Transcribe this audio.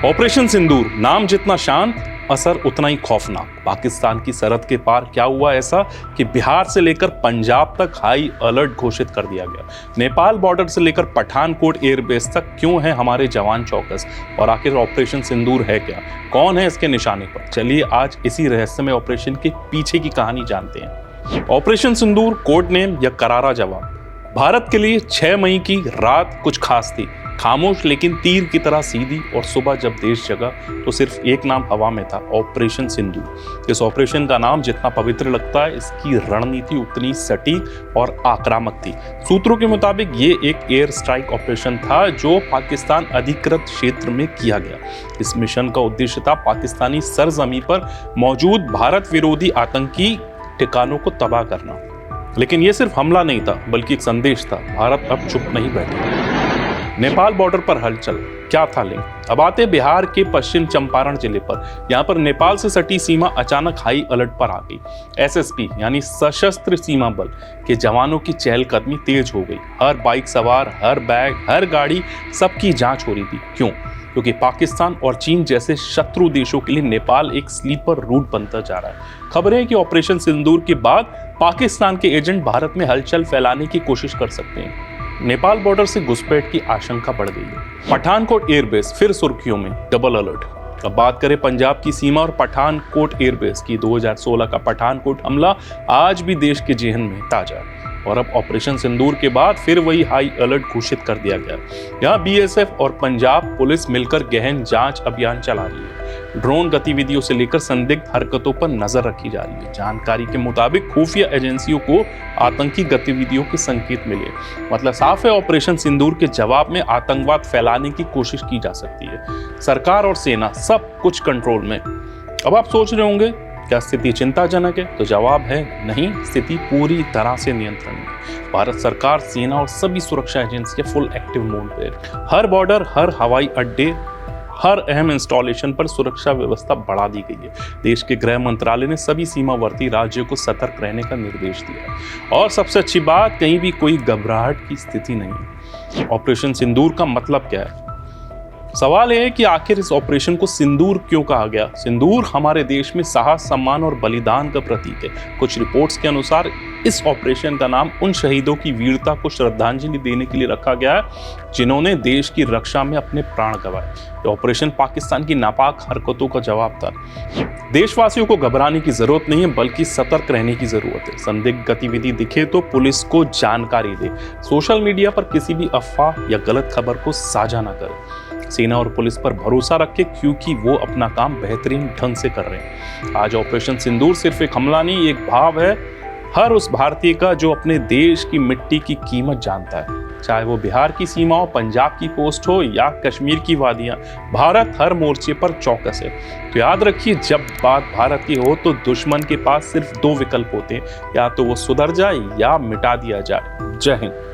Operation सिंदूर, नाम जितना शांत, असर उतना ही खौफनाक। पाकिस्तान की सरहद के पार क्या हुआ ऐसा कि बिहार से लेकर पंजाब तक हाई अलर्ट घोषित कर दिया गया। नेपाल बॉर्डर से लेकर पठानकोट एयरबेस तक क्यों है हमारे जवान चौकस, और आखिर ऑपरेशन सिंदूर है क्या, कौन है इसके निशाने पर। चलिए आज इसी रहस्यमय ऑपरेशन के पीछे की कहानी जानते हैं। ऑपरेशन सिंदूर कोड नेम या करारा जवाब। भारत के लिए 6 मई की रात कुछ खास थी, खामोश लेकिन तीर की तरह सीधी। और सुबह जब देश जगा तो सिर्फ एक नाम हवा में था, ऑपरेशन सिंदूर। इस ऑपरेशन का नाम जितना पवित्र लगता है, इसकी रणनीति उतनी सटीक और आक्रामक थी। सूत्रों के मुताबिक ये एक एयर स्ट्राइक ऑपरेशन था जो पाकिस्तान अधिकृत क्षेत्र में किया गया। इस मिशन का उद्देश्य था पाकिस्तानी सरजमीं पर मौजूद भारत विरोधी आतंकी ठिकानों को तबाह करना। लेकिन यह सिर्फ हमला नहीं था, बल्कि एक संदेश था, भारत अब चुप नहीं बैठेगा। नेपाल बॉर्डर पर हलचल, क्या था लिंक। अब आते बिहार के पश्चिम चंपारण जिले पर। यहाँ पर नेपाल से सटी सीमा अचानक हाई अलर्ट पर आ गई। एसएसपी यानी सशस्त्र सीमा बल के जवानों की चहलकदमी तेज हो गई। हर बाइक सवार, हर बैग, हर गाड़ी, सबकी जांच हो रही थी। क्यों? क्योंकि पाकिस्तान और चीन जैसे शत्रु देशों के लिए नेपाल एक स्लीपर रूट बनता जा रहा है। खबर है कि ऑपरेशन सिंदूर के बाद पाकिस्तान के एजेंट भारत में हलचल फैलाने की कोशिश कर सकते हैं। नेपाल बॉर्डर से घुसपैठ की आशंका बढ़ गई है। पठानकोट एयरबेस फिर सुर्खियों में, डबल अलर्ट। अब बात करें पंजाब की सीमा और पठानकोट एयरबेस की। 2016 का पठानकोट हमला आज भी देश के जेहन में ताजा है। और अब ऑपरेशन सिंदूर के बाद फिर वही हाई अलर्ट घोषित कर दिया गया। यहाँ बीएसएफ और पंजाब पुलिस मिलकर गहन जांच अभियान चला रही है। ड्रोन गतिविधियों से लेकर संदिग्ध हरकतों पर नजर रखी जा रही है। जानकारी के मुताबिक खुफिया एजेंसियों को आतंकी गतिविधियों के संकेत मिले। मतलब साफ है, ऑपरेशन सिंदूर के जवाब में आतंकवाद फैलाने की कोशिश की जा सकती है। सरकार और सेना सब कुछ कंट्रोल में। अब आप सोच रहे होंगे क्या स्थिति चिंताजनक है? तो जवाब है नहीं, स्थिति पूरी तरह से नियंत्रण में। भारत सरकार, सेना और सभी सुरक्षा एजेंसियां फुल एक्टिव मोड पे। हर बॉर्डर, हर हवाई अड्डे, हर अहम इंस्टॉलेशन पर सुरक्षा व्यवस्था बढ़ा दी गई है। देश के गृह मंत्रालय ने सभी सीमावर्ती राज्यों को सतर्क रहने का निर्देश दिया है। और सबसे अच्छी बात, कहीं भी कोई घबराहट की स्थिति नहीं है। ऑपरेशन सिंदूर का मतलब क्या है? सवाल यह है कि आखिर इस ऑपरेशन को सिंदूर क्यों कहा गया। सिंदूर हमारे देश में साहस, सम्मान और बलिदान का प्रतीक है। कुछ रिपोर्ट्स के अनुसार इस ऑपरेशन का नाम उन शहीदों की वीरता को श्रद्धांजलि देने के लिए रखा गया है जिन्होंने देश की रक्षा में अपने प्राण गंवाए। ये ऑपरेशन पाकिस्तान की नापाक हरकतों का जवाब था। देशवासियों को घबराने की जरूरत नहीं है, बल्कि सतर्क रहने की जरूरत है। संदिग्ध गतिविधि दिखे तो पुलिस को जानकारी दे। सोशल मीडिया पर किसी भी अफवाह या गलत खबर को साझा ना करें। सेना और पुलिस पर भरोसा रखें, क्योंकि वो अपना काम बेहतरीन ढंग से कर रहे हैं। आज ऑपरेशन सिंदूर सिर्फ एक हमला नहीं, एक भाव है हर उस भारतीय का जो अपने देश की मिट्टी की कीमत जानता है। चाहे वो बिहार की सीमा हो, पंजाब की कोस्ट हो या कश्मीर की वादियां, भारत हर मोर्चे पर चौकस है। तो याद रखिए, जब बात भारत की हो तो दुश्मन के पास सिर्फ 2 विकल्प होते हैं, या तो वो सुधर जाए या मिटा दिया जाए। जय हिंद।